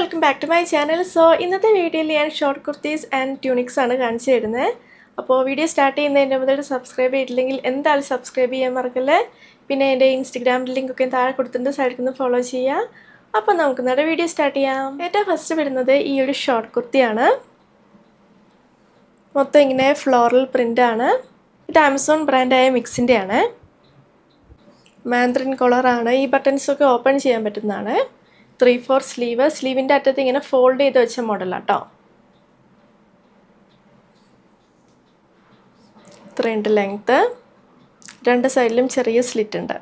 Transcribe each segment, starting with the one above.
Welcome back to my channel. So ഇന്നത്തെ വീഡിയോയിൽ ഞാൻ ഷോർട്ട് കുർത്തീസ് ആൻഡ് ട്യൂണിക്സ് ആണ് കാണിച്ചു തരുന്നത്. അപ്പോൾ വീഡിയോ സ്റ്റാർട്ട് ചെയ്യുന്നതിൻ്റെ മുതൽ സബ്സ്ക്രൈബ് ചെയ്തിട്ടില്ലെങ്കിൽ എന്തായാലും സബ്സ്ക്രൈബ് ചെയ്യാൻ മറക്കല്ലേ. പിന്നെ എൻ്റെ ഇൻസ്റ്റഗ്രാം ലിങ്കൊക്കെ താഴെ കൊടുത്തിട്ടുണ്ട്, സൈഡിൽ നിന്ന് ഫോളോ ചെയ്യുക. അപ്പോൾ നമുക്ക് നമ്മുടെ വീഡിയോ സ്റ്റാർട്ട് ചെയ്യാം. ഏറ്റവും ഫസ്റ്റ് വരുന്നത് ഈ ഒരു ഷോർട്ട് കുർത്തിയാണ്. മൊത്തം ഇങ്ങനെ ഫ്ലോറൽ പ്രിൻ്റാണ്. ഇത് ആമസോൺ ബ്രാൻഡായ മിക്സിൻ്റെ ആണ്. മാൻഡറിൻ കോളറാണ്. ഈ ബട്ടൺസൊക്കെ ഓപ്പൺ ചെയ്യാൻ പറ്റുന്നതാണ്. 3/4 സ്ലീവ്. സ്ലീവിൻ്റെ അറ്റത്ത് ഇങ്ങനെ ഫോൾഡ് ചെയ്ത് വെച്ച മോഡലാണ് കേട്ടോ. ഇത്രയുണ്ട് ലെങ്ത്ത്. രണ്ട് സൈഡിലും ചെറിയ സ്ലിറ്റ് ഉണ്ട്.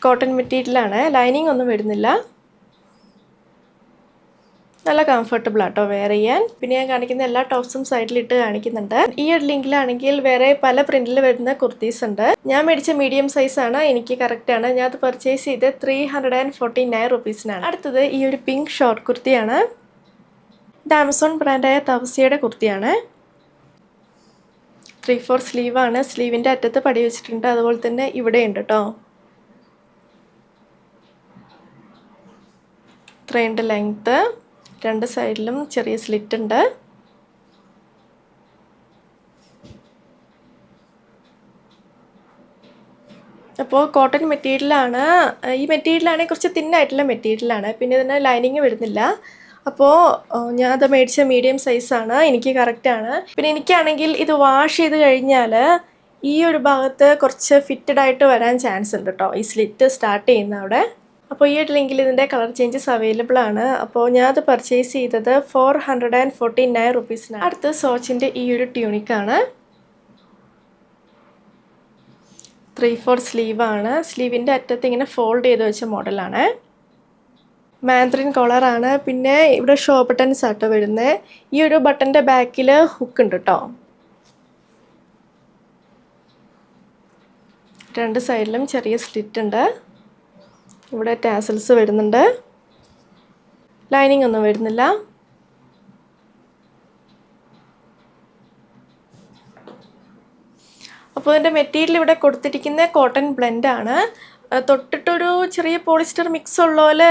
കോട്ടൺ മെറ്റീരിയലാണ്. ലൈനിങ് ഒന്നും വരുന്നില്ല. നല്ല കംഫർട്ടബിൾ ആട്ടോ വെയർ ചെയ്യാൻ. പിന്നെ ഞാൻ കാണിക്കുന്ന എല്ലാ ടോപ്സും സൈഡിലിട്ട് കാണിക്കുന്നുണ്ട്. ഈ ഒരു ലിങ്കിലാണെങ്കിൽ വേറെ പല പ്രിന്റിൽ വരുന്ന കുർത്തീസ് ഉണ്ട്. ഞാൻ മേടിച്ച മീഡിയം സൈസ് ആണ്, എനിക്ക് കറക്റ്റ് ആണ്. ഞാൻ അത് പർച്ചേസ് ചെയ്ത് 349 റുപ്പീസിനാണ്. അടുത്തത് ഈ ഒരു പിങ്ക് ഷോർട്ട് കുർത്തിയാണ്. ഇത് ആമസോൺ ബ്രാൻഡായ തവസിയുടെ കുർത്തിയാണ്. 3/4 സ്ലീവാണ്. സ്ലീവിൻ്റെ അറ്റത്ത് പടി വെച്ചിട്ടുണ്ട്. അതുപോലെ തന്നെ ഇവിടെ ഉണ്ട് കേട്ടോ. ഇത്രയുണ്ട് ലെങ്ത്ത്. രണ്ട് സൈഡിലും ചെറിയ സ്ലിറ്റ് ഉണ്ട്. അപ്പോൾ കോട്ടൺ മെറ്റീരിയലാണ്. ഈ മെറ്റീരിയലാണെങ്കിൽ കുറച്ച് തിന്നായിട്ടുള്ള മെറ്റീരിയലാണ്. പിന്നെ ഇതിന് ലൈനിങ് വരുന്നില്ല. അപ്പോൾ ഞാൻ അത് മേടിച്ച മീഡിയം സൈസാണ്, എനിക്ക് കറക്റ്റാണ്. പിന്നെ എനിക്കാണെങ്കിൽ ഇത് വാഷ് ചെയ്ത് കഴിഞ്ഞാൽ ഈ ഒരു ഭാഗത്ത് കുറച്ച് ഫിറ്റഡായിട്ട് വരാൻ ചാൻസ് ഉണ്ട് കേട്ടോ, ഈ സ്ലിറ്റ് സ്റ്റാർട്ട് ചെയ്യുന്ന അവിടെ. അപ്പോൾ ഈ ഒരു ലിങ്കിൽ ഇതിൻ്റെ കളർ ചേഞ്ചസ് അവൈലബിൾ ആണ്. അപ്പോൾ ഞാൻ അത് പർച്ചേസ് ചെയ്തത് 449 റുപ്പീസിനാണ്. അടുത്ത് സോച്ചിൻ്റെ ഈ ഒരു ട്യൂണിക്കാണ്. 3/4 സ്ലീവാണ്. സ്ലീവിൻ്റെ അറ്റത്ത് ഇങ്ങനെ ഫോൾഡ് ചെയ്ത് വെച്ച മോഡലാണ്. മാൻഡറിൻ കോളറാണ്. പിന്നെ ഇവിടെ ഷോ ബട്ടൺസ് ആട്ടോ വരുന്നത്. ഈ ഒരു ബട്ടൻ്റെ ബാക്കിൽ ഹുക്ക് ഉണ്ട് കേട്ടോ. രണ്ട് സൈഡിലും ചെറിയ സ്ലിറ്റ് ഉണ്ട്. ഇവിടെ ടാസൽസ് വരുന്നുണ്ട്. ലൈനിങ് ഒന്നും വരുന്നില്ല. അപ്പോൾ ഇതിൻ്റെ മെറ്റീരിയൽ ഇവിടെ കൊടുത്തിരിക്കുന്ന കോട്ടൺ ബ്ലെൻഡാണ്. തൊട്ടിട്ടൊരു ചെറിയ പോളിസ്റ്റർ മിക്സ് ഉള്ള പോലെ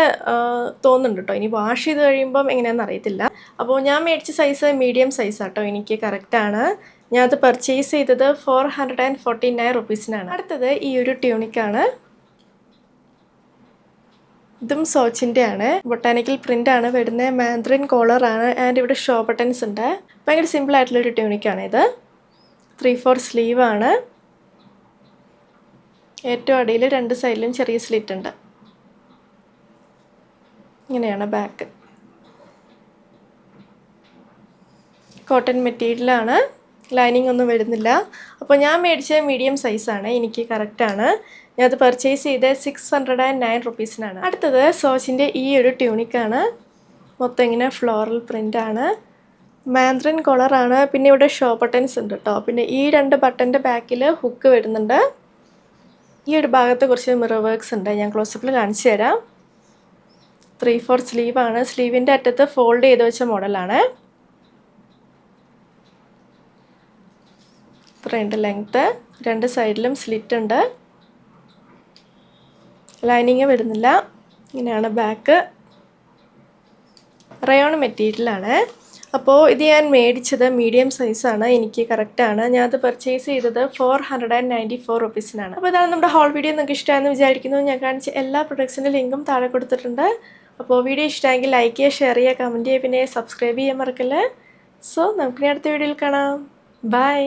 തോന്നുന്നുണ്ട് കേട്ടോ. ഇനി വാഷ് ചെയ്ത് കഴിയുമ്പം എങ്ങനെയാണെന്ന് അറിയത്തില്ല. അപ്പോൾ ഞാൻ മേടിച്ച സൈസ് മീഡിയം സൈസാട്ടോ, എനിക്ക് കറക്റ്റാണ്. ഞാൻ അത് പർച്ചേസ് ചെയ്തത് 449 റുപ്പീസിനാണ്. അടുത്തത് ഈ ഒരു ട്യൂണിക്കാണ്. ഇതും സോച്ചിൻ്റെ ആണ്. ബൊട്ടാനിക്കൽ പ്രിൻ്റ് ആണ് വരുന്നത്. മാൻഡറിൻ കോളറാണ്. ആൻഡ് ഇവിടെ ഷോ ബട്ടൺസ് ഉണ്ട്. ഭയങ്കര സിമ്പിൾ ആയിട്ടുള്ളൊരു ട്യൂണിക്കാണ് ഇത്. 3/4 സ്ലീവാണ്. ഏറ്റവും അടിയിൽ രണ്ട് സൈഡിലും ചെറിയ സ്ലിറ്റ് ഉണ്ട്. ഇങ്ങനെയാണ് ബാക്ക്. കോട്ടൺ മെറ്റീരിയലാണ്. ലൈനിങ് ഒന്നും വരുന്നില്ല. അപ്പോൾ ഞാൻ മേടിച്ച മീഡിയം സൈസാണ്, എനിക്ക് കറക്റ്റാണ്. ഞാൻ അത് പർച്ചേസ് ചെയ്ത് 609 റുപ്പീസിനാണ്. അടുത്തത് സോച്ചിൻ്റെ ഈ ഒരു ട്യൂണിക്കാണ്. മൊത്തം ഇങ്ങനെ ഫ്ലോറൽ പ്രിൻ്റാണ്. മാൻഡറിൻ കോളറാണ്. പിന്നെ ഇവിടെ ഷോ ബട്ടൺസ് ഉണ്ട് കേട്ടോ. പിന്നെ ഈ രണ്ട് ബട്ടൻ്റെ ബാക്കിൽ ഹുക്ക് വരുന്നുണ്ട്. ഈ ഒരു ഭാഗത്ത് കുറച്ച് മിറർ വർക്ക്സ് ഉണ്ട്, ഞാൻ ക്ലോസപ്പിൽ കാണിച്ചു തരാം. 3/4 സ്ലീവാണ്. സ്ലീവിൻ്റെ അറ്റത്ത് ഫോൾഡ് ചെയ്ത് വെച്ച മോഡലാണ്. ഇത്രയുണ്ട് ലെങ്ത്ത്. രണ്ട് സൈഡിലും സ്ലിറ്റ് ഉണ്ട്. ലൈനിങ് വരുന്നില്ല. ഇങ്ങനെയാണ് ബാക്ക്. റയോൺ മെറ്റീരിയലാണ്. അപ്പോൾ ഇത് ഞാൻ മേടിച്ചത് മീഡിയം സൈസാണ്, എനിക്ക് കറക്റ്റാണ്. ഞാൻ അത് പർച്ചേസ് ചെയ്തത് 494 റുപ്പീസിനാണ്. അപ്പോൾ ഇതാണ് നമ്മുടെ ഹോൾ വീഡിയോ. നിങ്ങൾക്ക് ഇഷ്ടമായെന്ന് വിചാരിക്കുന്നു. ഞാൻ കാണിച്ച എല്ലാ പ്രൊഡക്ട്സിൻ്റെ ലിങ്കും താഴെ കൊടുത്തിട്ടുണ്ട്. അപ്പോൾ വീഡിയോ ഇഷ്ടമെങ്കിൽ ലൈക്ക് ചെയ്യുക, ഷെയർ ചെയ്യുക, കമൻറ്റ് ചെയ്യുക, പിന്നെ സബ്സ്ക്രൈബ് ചെയ്യാൻ മറക്കല്ലേ. സോ നമുക്കിനി അടുത്ത വീഡിയോയിൽ കാണാം. ബൈ.